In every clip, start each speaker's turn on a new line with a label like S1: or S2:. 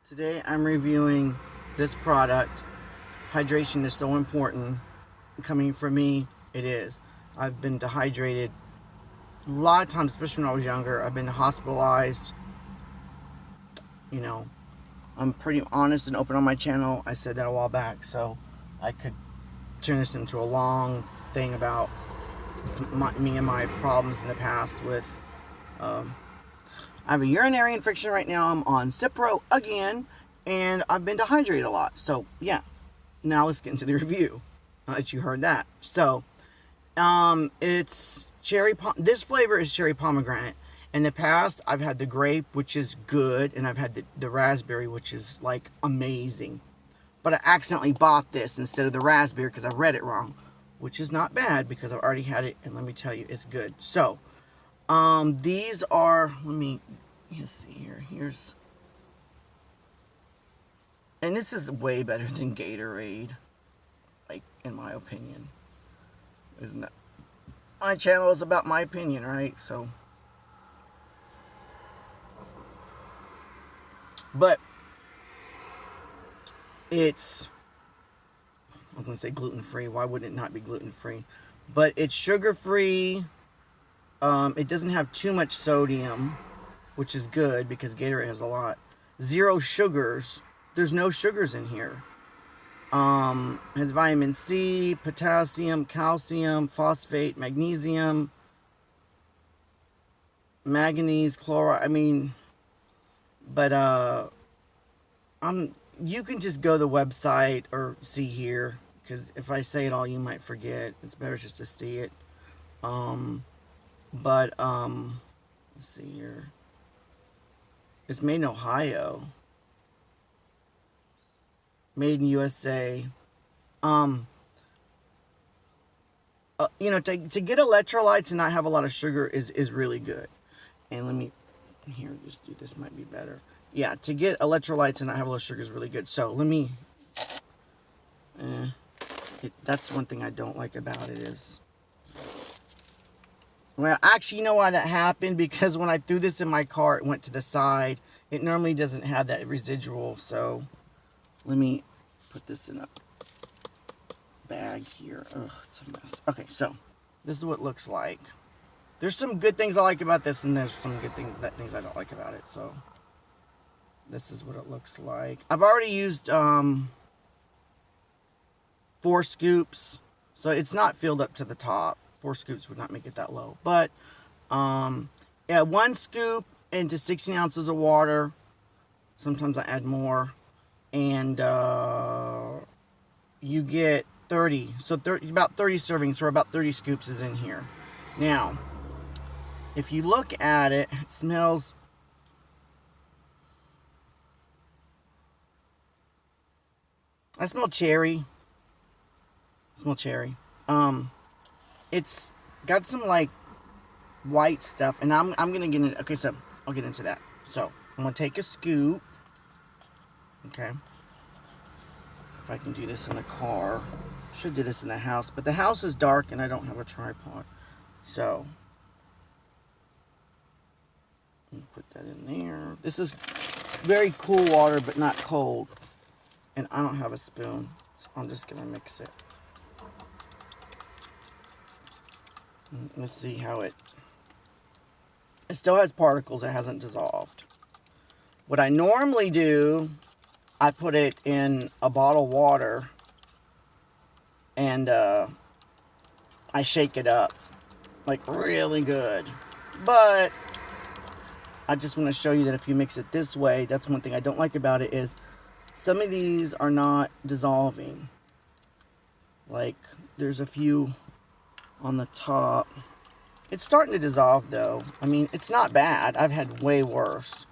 S1: Today I'm reviewing this product. Hydration is so important. Coming from me, it is. I've been dehydrated a lot of times, especially when I was younger. I've been hospitalized. You know, I'm pretty honest and open on my channel. I said that a while back, so I could turn this into a long thing about me and my problems in the past with. I have a urinary infection right now. I'm on Cipro again, and I've been dehydrated a lot. So yeah, now let's get into the review. That you heard that. So, it's this flavor is cherry pomegranate. In the past, I've had the grape, which is good, and I've had the raspberry, which is like amazing. But I accidentally bought this instead of the raspberry because I read it wrong, which is not bad because I've already had it, and let me tell you, it's good. So, these are, let's see here. And this is way better than Gatorade, like, in my opinion. Isn't that? My channel is about my opinion, right? So, but it's, I was gonna say gluten-free. Why would it not be gluten-free? But it's sugar-free. It doesn't have too much sodium, which is good because Gatorade has a lot. Zero sugars. There's no sugars in here. Has vitamin C, potassium, calcium, phosphate, magnesium, manganese, chloride. But you can just go to the website or see here, because if I say it all, you might forget. It's better just to see it. Let's see here. It's made in Ohio. Made in USA. To get electrolytes and not have a lot of sugar is really good. And let me, here, just do this, might be better. Yeah, to get electrolytes and not have a lot of sugar is really good. So let me, that's one thing I don't like about it is, well, actually, you know why that happened? Because when I threw this in my car, it went to the side. It normally doesn't have that residual, so let me put this in a bag here. Ugh, it's a mess. Okay, so this is what it looks like. There's some good things I like about this, and there's some good things I don't like about it. So this is what it looks like. I've already used 4 scoops, so it's not filled up to the top. 4 scoops would not make it that low, but yeah, 1 scoop into 16 ounces of water. Sometimes I add more, and you get 30. So about 30 servings, or about 30 scoops is in here. Now, if you look at it, it smells. I smell cherry. It's got some like white stuff, and I'm gonna get into. Okay, so I'll get into that. So I'm gonna take a scoop. Okay. If I can do this in the car, should do this in the house, but the house is dark and I don't have a tripod, so put that in there. This is very cool water, but not cold, and I don't have a spoon, so I'm just gonna mix it. Let's see how it still has particles. It hasn't dissolved. What I normally do, I put it in a bottle of water and I shake it up like really good. But I just want to show you that if you mix it this way, that's one thing I don't like about it is some of these are not dissolving. Like there's a few on the top. It's starting to dissolve though. I mean, it's not bad. I've had way worse.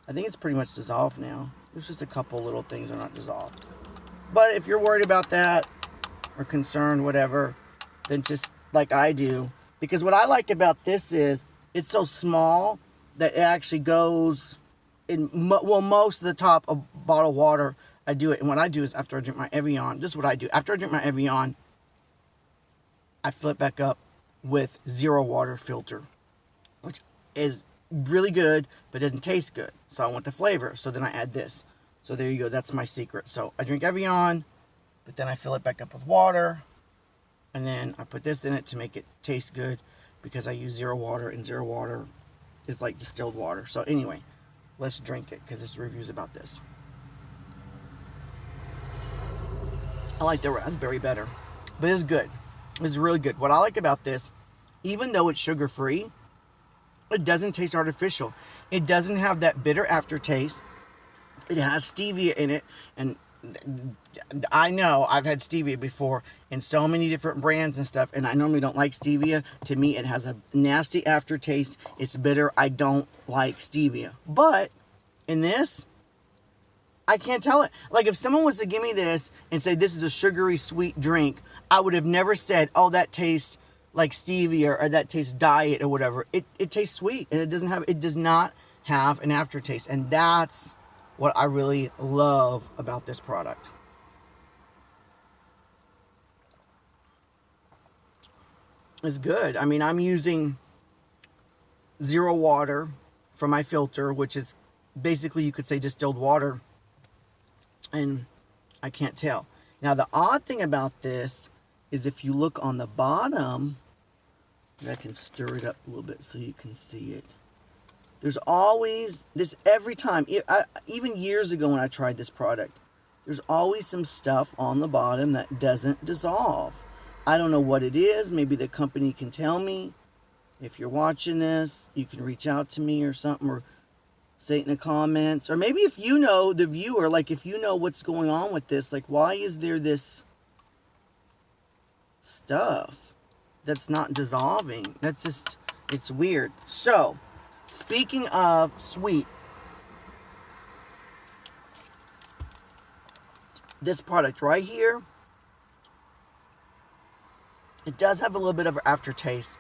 S1: I think it's pretty much dissolved now. There's just a couple little things that are not dissolved. But if you're worried about that or concerned, whatever, then just like I do. Because what I like about this is it's so small that it actually goes in, well, most of the top of bottled water, I do it. And what I do is after I drink my Evian, this is what I do. After I drink my Evian, I fill it back up with 0 water filter, which is really good, but it doesn't taste good. So I want the flavor. So then I add this. So there you go. That's my secret. So I drink Evian, but then I fill it back up with water. And then I put this in it to make it taste good because I use 0 water, and 0 water is like distilled water. So anyway, let's drink it because this review is about this. I like the raspberry better, but it's good. It's really good. What I like about this, even though it's sugar-free, it doesn't taste artificial. It doesn't have that bitter aftertaste. It has stevia in it, and I know I've had stevia before in so many different brands and stuff, and I normally don't like stevia. To me, it has a nasty aftertaste. It's bitter. I don't like stevia. But in this, I can't tell it. Like, if someone was to give me this and say this is a sugary sweet drink, I would have never said, oh, that tastes like stevia or that tastes diet or whatever. It tastes sweet, and it does not have an aftertaste, and that's what I really love about this product. It's good. I mean, I'm using 0 water for my filter, which is basically, you could say, distilled water, and I can't tell. Now, the odd thing about this is if you look on the bottom, I can stir it up a little bit so you can see it. There's always this every time, even years ago when I tried this product, there's always some stuff on the bottom that doesn't dissolve. I don't know what it is. Maybe the company can tell me. If you're watching this, you can reach out to me or something, or say it in the comments. Or maybe if you know, the viewer, like if you know what's going on with this, like why is there this stuff that's not dissolving? That's just, it's weird. So, speaking of sweet, this product right here, it does have a little bit of an aftertaste.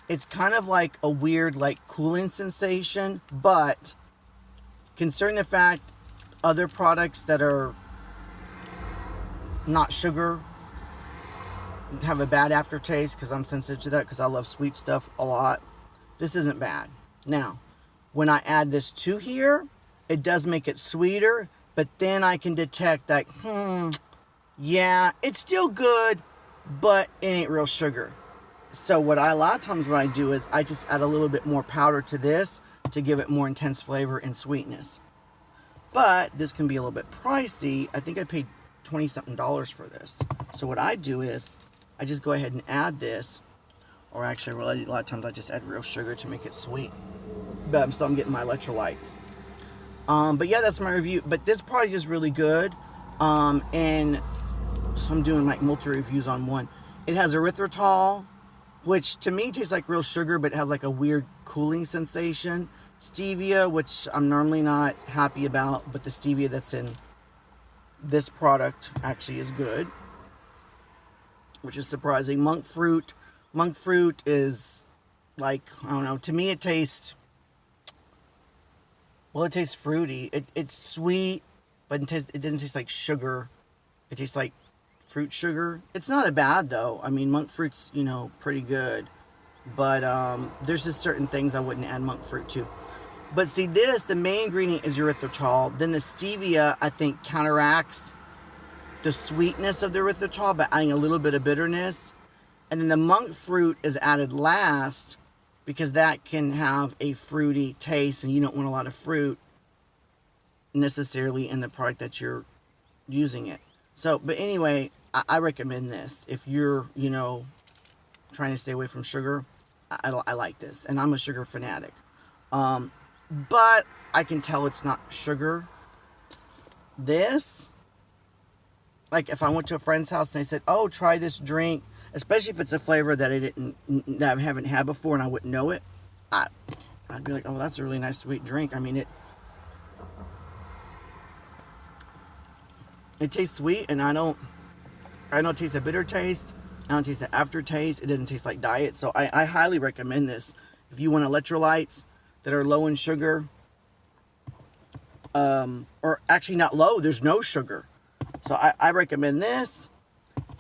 S1: It's kind of like a weird, like, cooling sensation, but considering the fact other products that are not sugar have a bad aftertaste, because I'm sensitive to that, because I love sweet stuff a lot, this isn't bad. Now, when I add this to here, it does make it sweeter, but then I can detect that, yeah, it's still good, but it ain't real sugar. So a lot of times what I do is I just add a little bit more powder to this to give it more intense flavor and sweetness. But this can be a little bit pricey. I think I paid $20-something for this. So what I do is I just go ahead and add this, or actually a lot of times I just add real sugar to make it sweet. But I'm getting my electrolytes. But yeah, that's my review. But this product is really good. And so I'm doing like multi-reviews on one. It has erythritol, which to me tastes like real sugar, but it has like a weird cooling sensation. Stevia, which I'm normally not happy about, but the stevia that's in this product actually is good, which is surprising. Monk fruit is like, I don't know, to me it tastes, well, it tastes fruity. It's sweet, but it doesn't taste like sugar. It tastes like fruit sugar. It's not bad though. I mean, monk fruit's, pretty good, but there's just certain things I wouldn't add monk fruit to. But see, the main ingredient is erythritol. Then the stevia, I think, counteracts the sweetness of the erythritol by adding a little bit of bitterness. And then the monk fruit is added last because that can have a fruity taste, and you don't want a lot of fruit necessarily in the product that you're using it. So, but anyway, I recommend this. If you're, trying to stay away from sugar, I like this. And I'm a sugar fanatic. But I can tell it's not sugar. This, like if I went to a friend's house and they said, oh, try this drink, especially if it's a flavor that I haven't had before and I wouldn't know it, I'd be like, oh, that's a really nice sweet drink. I mean, it tastes sweet, and I don't taste a bitter taste. I don't taste the aftertaste. It doesn't taste like diet. So I highly recommend this. If you want electrolytes that are low in sugar, or actually not low, there's no sugar. So I recommend this,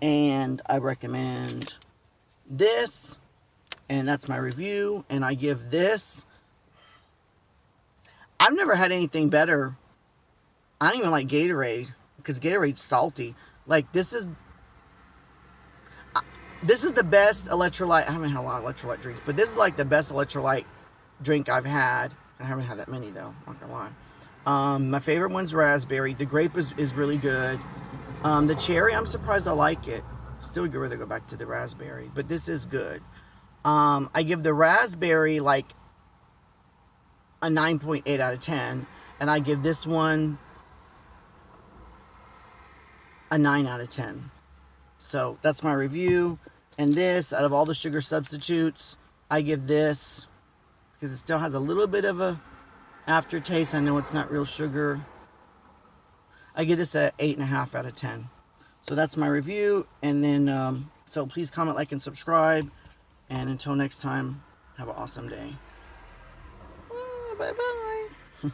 S1: and I recommend this, and that's my review. And I give this, I've never had anything better I don't even like Gatorade because Gatorade's salty. Like this is the best electrolyte. I haven't had a lot of electrolyte drinks, but this is like the best electrolyte drink I've had. I haven't had that many though, not gonna lie. My favorite one's raspberry. The grape is really good. The cherry, I'm surprised I like it. Still would rather go back to the raspberry, but this is good. I give the raspberry like a 9.8 out of 10, and I give this one a 9 out of 10. So that's my review. And this, out of all the sugar substitutes, I give this, because it still has a little bit of a aftertaste. I know it's not real sugar. I give this a 8.5 out of 10. So that's my review. And then, so please comment, like, and subscribe. And until next time, have an awesome day. Bye-bye.